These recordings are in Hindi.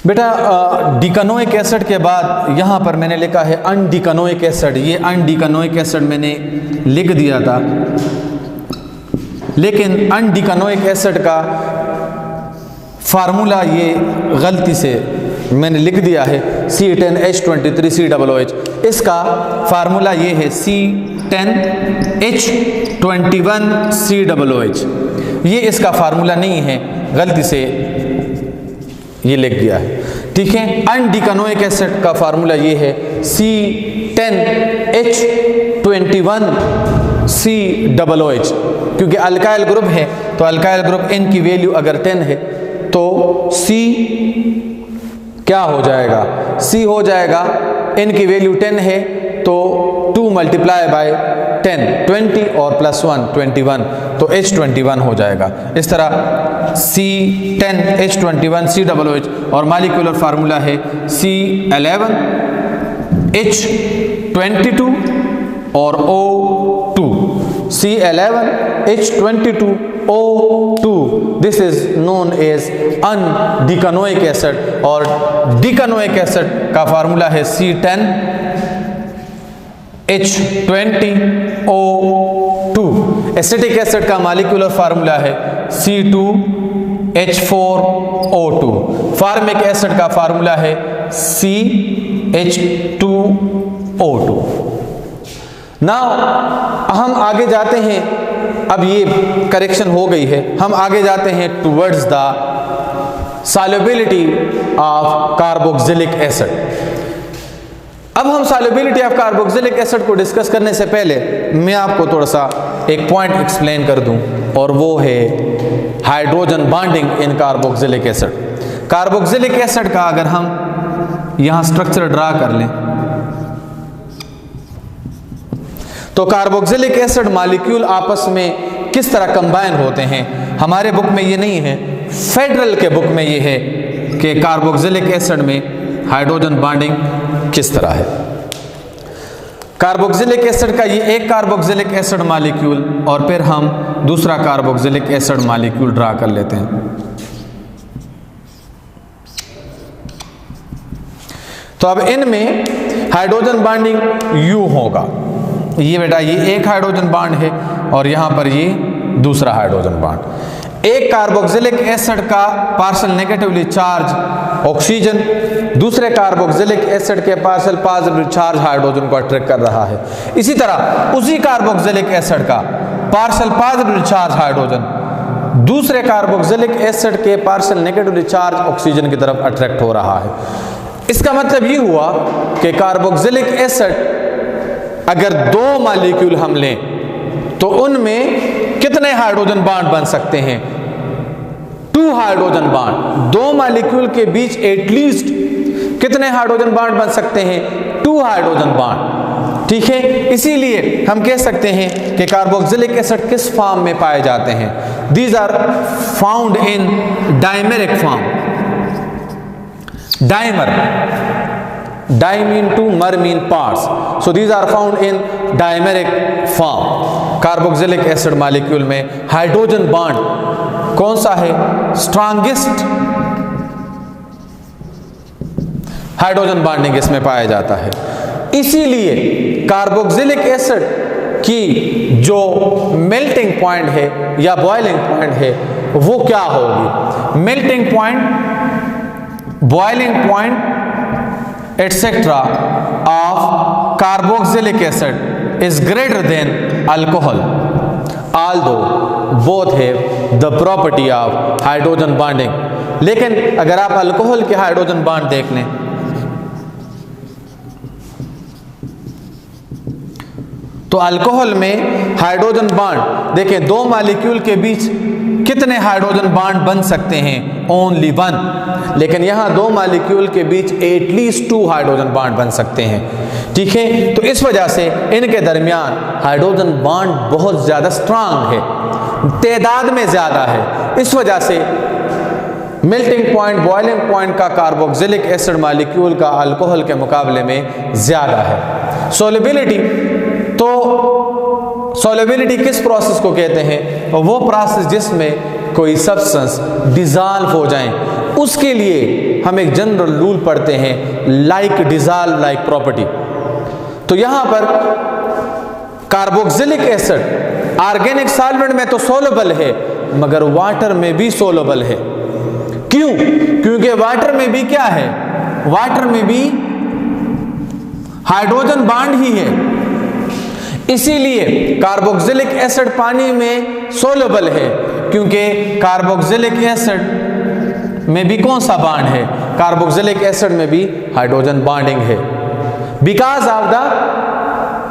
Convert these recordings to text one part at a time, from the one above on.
बेटा डिकनोइक एसिड के बाद यहाँ पर मैंने लिखा है अनडिकनोइक एसिड। ये अनडिकनोइक एसिड मैंने लिख दिया था, लेकिन अनडिकनोइक एसिड का फार्मूला ये गलती से मैंने लिख दिया है C10H23COOH। इसका फार्मूला ये है C10H21COOH। ये इसका फार्मूला नहीं है, गलती से ये लिख गया है। ठीक है, अनडिकनोइक एसिड का फार्मूला ये है C10H21COOH। क्योंकि अल्काइल ग्रुप है तो अल्काइल ग्रुप N की वैल्यू अगर 10 है तो C क्या हो जाएगा, C हो जाएगा N की वैल्यू 10 है तो 2 मल्टीप्लाई बाय 10 20 और +1 21, तो H21 हो जाएगा। इस तरह C10H21COOH और मॉलिक्यूलर फार्मूला है C11H22 और O2। C11H22O2, this is known as undecanoic acid. और डिकनोइक एसिड का फार्मूला है C10H20O2। एसिटिक एसिड का मॉलिक्यूलर फार्मूला है C2H4O2। फार्मिक एसिड का फार्मूला है CH2O2। नाउ हम आगे जाते हैं, अब ये करेक्शन हो गई है, हम आगे जाते हैं towards the solubility of carboxylic acid. अब हम सॉल्युबिलिटी ऑफ कार्बोक्सिलिक एसिड को डिस्कस करने से पहले मैं आपको थोड़ा सा एक पॉइंट एक्सप्लेन कर दूं, और वो है hydrogen bonding in carboxylic acid. Carboxylic acid का अगर हम यहां स्ट्रक्चर ड्रा कर लें तो कार्बोक्सिलिक एसिड मॉलिक्यूल आपस में किस तरह कंबाइन होते हैं। हमारे बुक में ये नहीं है, फेडरल के बुक में ये है कि कार्बोक्सिलिक एसिड में हाइड्रोजन बॉन्डिंग किस तरह है। कार्बोक्सिलिक एसिड का ये एक कार्बोक्सिलिक एसिड मॉलिक्यूल और फिर हम दूसरा कार्बोक्सिलिक एसिड मॉलिक्यूल ड्रा कर लेते हैं। तो अब इनमें हाइड्रोजन बॉन्डिंग U होगा। ये बेटा ये एक हाइड्रोजन बॉन्ड है और यहां पर ये दूसरा हाइड्रोजन बॉन्ड। एक कार्बोक्सिलिक एसिड का पार्शियल नेगेटिवली चार्ज ऑक्सीजन दूसरे कार्बोक्सिलिक एसिड के पार्शियल पॉजिटिवली चार्ज हाइड्रोजन को अट्रैक्ट कर रहा है। इसी तरह उसी कार्बोक्सिलिक एसिड का पार्शियल पॉजिटिवली चार्ज हाइड्रोजन दूसरे कार्बोक्सिलिक एसिड के पार्शियल नेगेटिवली चार्ज ऑक्सीजन की तरफ अट्रैक्ट हो रहा है। इसका मतलब ये हुआ कि कार्बोक्सिलिक एसिड अगर दो मॉलिक्यूल हम लें तो उनमें कितने हाइड्रोजन बॉन्ड बन सकते हैं? 2 हाइड्रोजन बॉन्ड। दो मॉलिक्यूल के बीच एटलीस्ट कितने हाइड्रोजन बॉन्ड बन सकते हैं? 2 हाइड्रोजन बॉन्ड। ठीक है, इसीलिए हम कह सकते हैं कि कार्बोक्सिलिक एसिड किस फॉर्म में पाए जाते हैं? These are found in dimeric form. Dimer, di mean 2, mer mean parts, so these are found in dimeric form. Carboxylic acid molecule में हाइड्रोजन बॉन्ड कौन सा है? स्ट्रॉन्गेस्ट हाइड्रोजन बॉन्डिंग इसमें पाया जाता है। इसीलिए कार्बोक्सिलिक एसिड की जो मेल्टिंग पॉइंट है या बॉइलिंग पॉइंट है वो क्या होगी? Melting point, boiling point etc. of carboxylic acid is greater than alcohol, although both have the property of hydrogen bonding. लेकिन अगर आप अल्कोहल के हाइड्रोजन बॉन्ड देख लें तो अल्कोहल में हाइड्रोजन बॉन्ड देखें, दो मॉलिक्यूल के बीच कितने हाइड्रोजन बॉन्ड बन सकते हैं? ओनली 1। लेकिन यहां दो मॉलिक्यूल के बीच एटलीस्ट 2 हाइड्रोजन बॉन्ड बन सकते हैं। ठीक है, तो इस वजह से इनके दरमियान हाइड्रोजन बॉन्ड बहुत ज्यादा स्ट्रांग है, तादाद में ज्यादा है। इस वजह से मेल्टिंग पॉइंट, बॉइलिंग पॉइंट का कार्बोक्सिलिक एसिड मॉलिक्यूल का अल्कोहल के मुकाबले में ज्यादा है। सोल्युबिलिटी, तो सोल्युबिलिटी किस प्रोसेस को कहते हैं? वो प्रोसेस जिसमें कोई सब्सटेंस डिसॉल्व हो जाए, उसके लिए हम एक जनरल रूल पढ़ते हैं, लाइक डिसॉल्व लाइक प्रॉपर्टी। तो यहां पर कार्बोक्सिलिक एसिड ऑर्गेनिक सॉल्वेंट में तो सोलबल है, मगर वाटर में भी सोलबल है। क्यों? क्योंकि वाटर में भी क्या है, वाटर में भी हाइड्रोजन बॉन्ड ही है, इसीलिए कार्बोक्सिलिक एसिड पानी में सोलबल है। क्योंकि कार्बोक्सिलिक एसिड में भी कौन सा बॉन्ड है, कार्बोक्सिलिक एसिड में भी हाइड्रोजन बॉन्डिंग है। Because of the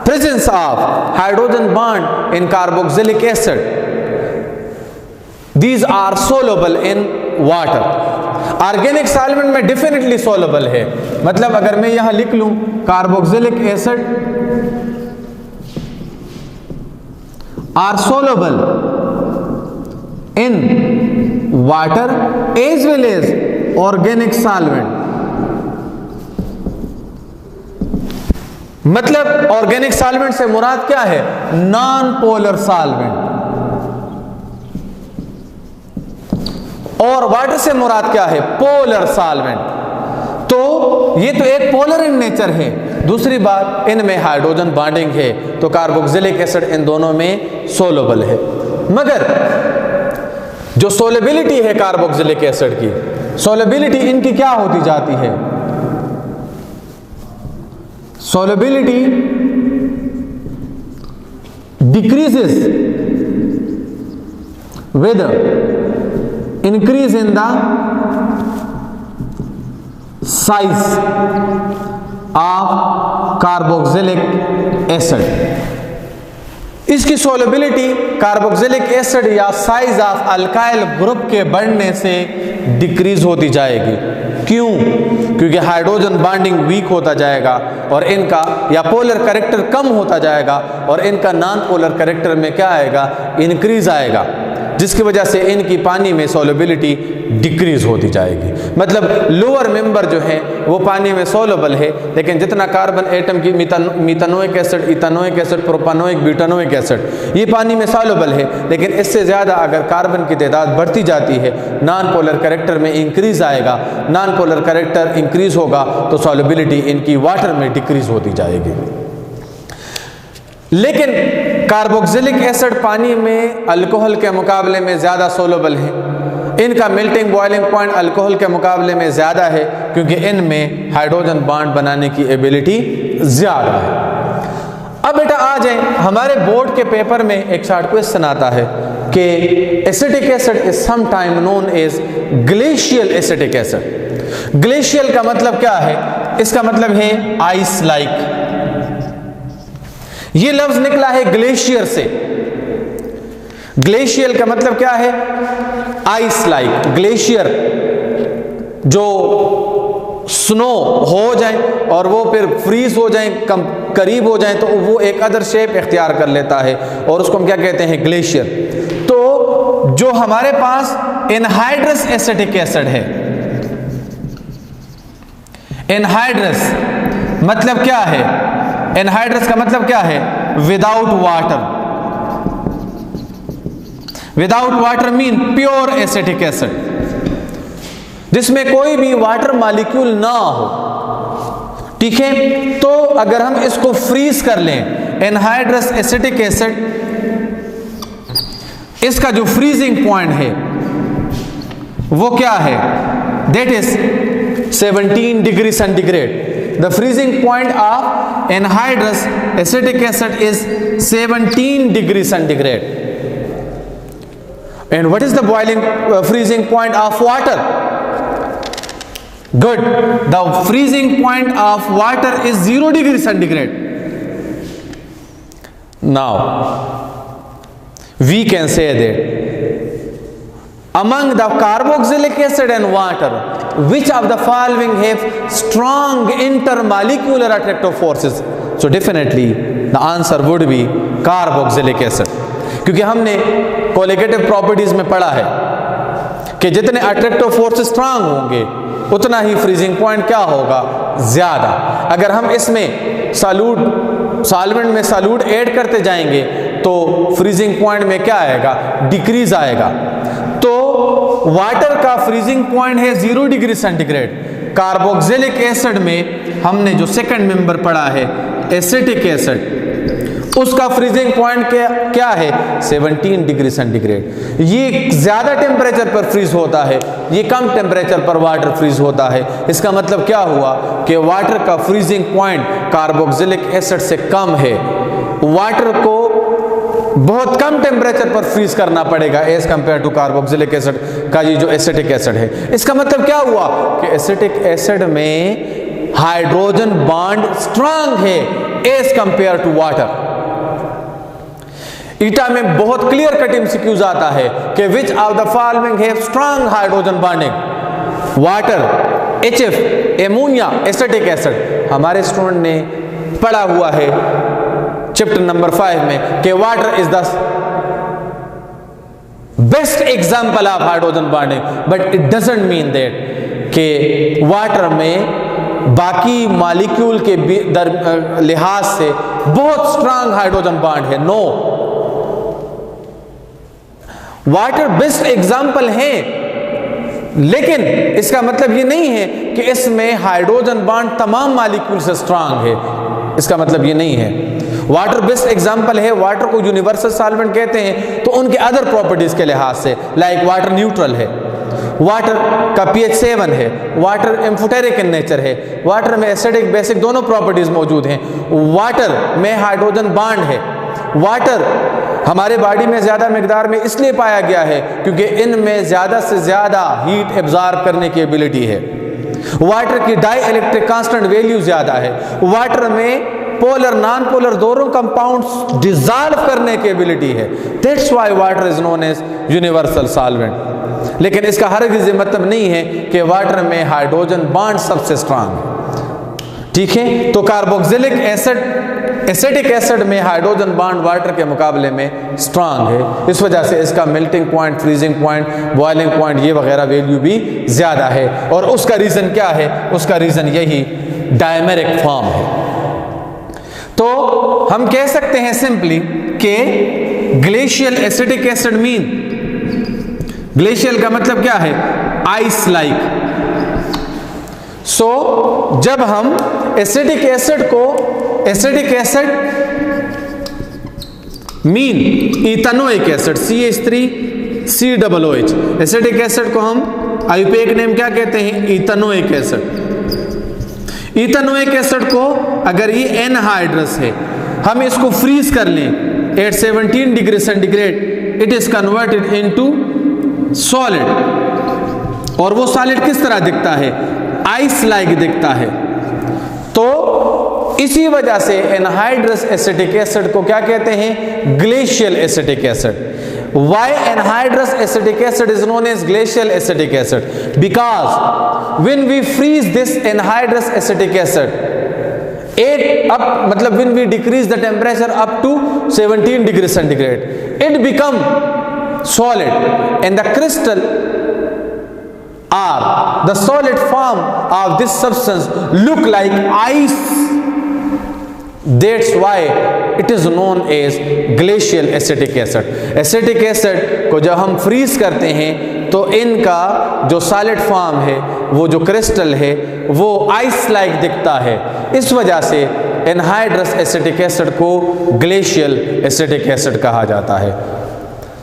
presence of hydrogen bond in carboxylic acid, these are soluble in water. Organic solvent में डेफिनेटली सोलबल है, मतलब अगर मैं यहां लिख लूं carboxylic acid are soluble in water as well as organic solvent, मतलब ऑर्गेनिक सॉल्वेंट से मुराद क्या है, नॉन पोलर सॉल्वेंट, और वाटर से मुराद क्या है, पोलर सॉल्वेंट। तो ये तो एक पोलर इन नेचर है। दूसरी बात, इनमें हाइड्रोजन बॉन्डिंग है, तो कार्बोक्सिलिक एसिड इन दोनों में सोलबल है। मगर जो सोलेबिलिटी है कार्बोक्सिलिक एसिड की, सोलेबिलिटी इनकी क्या होती जाती है, solubility decreases with increase in the size of carboxylic acid. इसकी सोलेबिलिटी कार्बोक्सिलिक एसिड या साइज ऑफ अल्काइल ग्रुप के बढ़ने से डिक्रीज होती जाएगी। क्यों? क्योंकि हाइड्रोजन बॉन्डिंग वीक होता जाएगा और इनका या पोलर कैरेक्टर कम होता जाएगा और इनका नॉन पोलर कैरेक्टर में क्या आएगा, इंक्रीज आएगा, जिसकी वजह से इनकी पानी में सोलेबिलिटी डिक्रीज होती जाएगी। मतलब लोअर मेंबर जो है वो पानी में सोलेबल है, लेकिन जितना कार्बन एटम की methanoic acid, ethanoic acid, propanoic, butanoic acid ये पानी में सोलेबल है, लेकिन इससे ज़्यादा अगर कार्बन की तादाद बढ़ती जाती है, नॉन पोलर कैरेक्टर में इंक्रीज आएगा, नॉन पोलर कैरेक्टर इंक्रीज होगा तो सोलेबिलिटी इनकी वाटर में डिक्रीज होती जाएगी। लेकिन कार्बोक्सिलिक एसिड पानी में अल्कोहल के मुकाबले में ज़्यादा सोलबल है। इनका मेल्टिंग बॉइलिंग पॉइंट अल्कोहल के मुकाबले में ज़्यादा है, क्योंकि इनमें हाइड्रोजन बॉन्ड बनाने की एबिलिटी ज़्यादा है। अब बेटा आ जाए, हमारे बोर्ड के पेपर में एक शॉर्ट क्वेश्चन आता है कि acetic acid is sometime known as glacial acetic acid. Glacial का मतलब क्या है? इसका मतलब है आइस लाइक। ये लफ्ज निकला है ग्लेशियर से। ग्लेशियल का मतलब क्या है? Ice like. ग्लेशियर जो स्नो हो जाए और वो फिर फ्रीज हो जाए, कम करीब हो जाए, तो वो एक अदर शेप इख्तियार कर लेता है और उसको हम क्या कहते हैं? ग्लेशियर। तो जो हमारे पास एनहाइड्रस एसिटिक एसिड है, एनहाइड्रस मतलब क्या है? एनहाइड्रस का मतलब क्या है? Without water. Without water mean pure acetic acid, जिसमें कोई भी वाटर मॉलिक्यूल ना हो। ठीक है, तो अगर हम इसको फ्रीज कर लें, एनहाइड्रस एसिटिक एसिड, इसका जो फ्रीजिंग पॉइंट है वो क्या है? That is 17 degree centigrade. The freezing point of anhydrous acetic acid is 17 degrees centigrade. And what is the boiling freezing point of water? Good. The freezing point of water is 0 degree centigrade. Now, we can say that among the carboxylic acid and water, which of the following have strong intermolecular attractive forces? So definitely the answer would be carboxylic acid, क्योंकि हमने कोलिगेटिव प्रॉपर्टीज में पढ़ा है कि जितने अट्रैक्टिव फोर्सेस स्ट्रांग होंगे उतना ही फ्रीजिंग पॉइंट क्या होगा? ज्यादा। अगर हम इसमें सॉल्वेंट में सॉल्यूट ऐड करते जाएंगे तो फ्रीजिंग पॉइंट में क्या आएगा? डिक्रीज आएगा। तो वाटर का फ्रीजिंग पॉइंट है 0 डिग्री सेंटीग्रेड। कार्बोक्सिलिक एसिड में हमने जो सेकंड मेंबर पढ़ा है एसिटिक एसिड, उसका फ्रीजिंग पॉइंट क्या है 17 डिग्री सेंटीग्रेड। ये ज्यादा टेम्परेचर पर फ्रीज होता है, ये कम टेम्परेचर पर वाटर फ्रीज होता है। इसका मतलब क्या हुआ कि वाटर का फ्रीजिंग पॉइंट कार्बोक्सिलिक एसिड से कम है। वाटर को बहुत कम टेम्परेचर पर फ्रीज करना पड़ेगा as compare to carboxylic acid का ये जो एसिटिक एसिड है। इसका मतलब क्या हुआ कि एसिटिक एसिड में हाइड्रोजन बॉन्ड स्ट्रांग है एज कंपेयर टू वाटर। ईटा में बहुत क्लियर कट एमसीक्यूज आता है कि which of the following have strong hydrogen bonding, water, HF, ammonia, acetic acid. हमारे स्टूडेंट ने पढ़ा हुआ है चैप्टर नंबर 5 में कि water is the best example of hydrogen bonding, but it doesn't mean that कि वाटर में बाकी मॉलिक्यूल के लिहाज से बहुत स्ट्रांग हाइड्रोजन बॉन्ड है। नो, वाटर बेस्ट एग्जाम्पल है, लेकिन इसका मतलब ये नहीं है कि इसमें हाइड्रोजन बॉन्ड तमाम मॉलिक्यूल से स्ट्रांग है। इसका मतलब ये नहीं है। वाटर बेस्ट एग्जाम्पल है। वाटर को यूनिवर्सल सॉल्वेंट कहते हैं तो उनके अदर प्रॉपर्टीज के लिहाज से, लाइक वाटर न्यूट्रल है, वाटर का pH 7 है, वाटर एम्फोटेरिक इन नेचर है, वाटर में एसिडिक बेसिक दोनों प्रॉपर्टीज मौजूद हैं, वाटर में हाइड्रोजन बॉन्ड है। वाटर हमारे बॉडी में ज्यादा मिकदार में इसलिए पाया गया है क्योंकि इनमें ज्यादा से ज्यादा हीट एब्जॉर्ब करने की एबिलिटी है। वाटर की डाई इलेक्ट्रिक कांस्टेंट वैल्यू ज्यादा है। वाटर में पोलर नॉन पोलर दोनों कंपाउंड्स डिसॉल्व करने की एबिलिटी है। That's why water is known as universal solvent. लेकिन इसका हरगिज़ ये मतलब नहीं है कि वाटर में हाइड्रोजन बॉन्ड सबसे स्ट्रांग है। ठीक है, तो कार्बोक्सिलिक एसिड एसिटिक एसिड में हाइड्रोजन बॉन्ड वाटर के मुकाबले में स्ट्रांग है। इस वजह से इसका melting point, freezing point, boiling point ये वगैरह वैल्यू भी ज़्यादा है। और उसका रीज़न क्या है? उसका रीज़न यही डायमेरिक फॉर्म है। तो हम कह सकते हैं सिंपली कि glacial acetic acid mean, glacial का मतलब क्या है? Ice like. सो जब हम एसिटिक एसिड को, acetic acid mean ethanoic acid CH3COOH, acetic acid को हम आयुर्वेदिक नेम क्या कहते हैं? Ethanoic acid. इथेनोइक एसिड को अगर ये एनहाइड्रस है, हम इसको फ्रीज कर लें at 17 degree centigrade, it is converted into solid. और वो सॉलिड किस तरह दिखता है? आइस लाइक दिखता है। तो इसी वजह से एनहाइड्रस एसिटिक एसिड को क्या कहते हैं? Glacial acetic acid. Why anhydrous acetic acid is known as glacial acetic acid? Because when we freeze this anhydrous acetic acid, when we decrease the temperature up to 17 degree centigrade, it become solid, and the crystal or the solid form of this substance look like ice. That's why it is known as glacial acetic acid. Acetic acid को जब हम फ्रीज करते हैं तो इनका जो सॉलिड फॉर्म है, वो जो क्रिस्टल है, वो आइस लाइक दिखता है। इस वजह से एनहाइड्रस एसिटिक एसिड को ग्लेशियल एसिटिक एसिड कहा जाता है।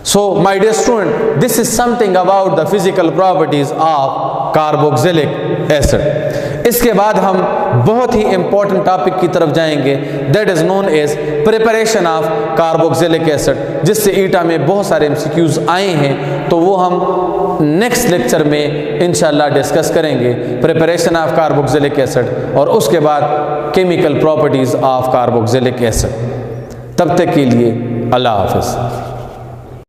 So my dear student, this is something about the physical properties of carboxylic acid. इसके बाद हम बहुत ही इंपॉर्टेंट टॉपिक की तरफ जाएंगे, that is known as preparation of carboxylic acid, जिससे ईटा में बहुत सारे एमसीक्यूज आए हैं। तो वो हम नेक्स्ट लेक्चर में इंशाल्लाह डिस्कस करेंगे, प्रिपरेशन ऑफ कार्बोक्सिलिक एसिड और उसके बाद chemical properties of carboxylic acid. तब तक के लिए अल्लाह हाफिज़।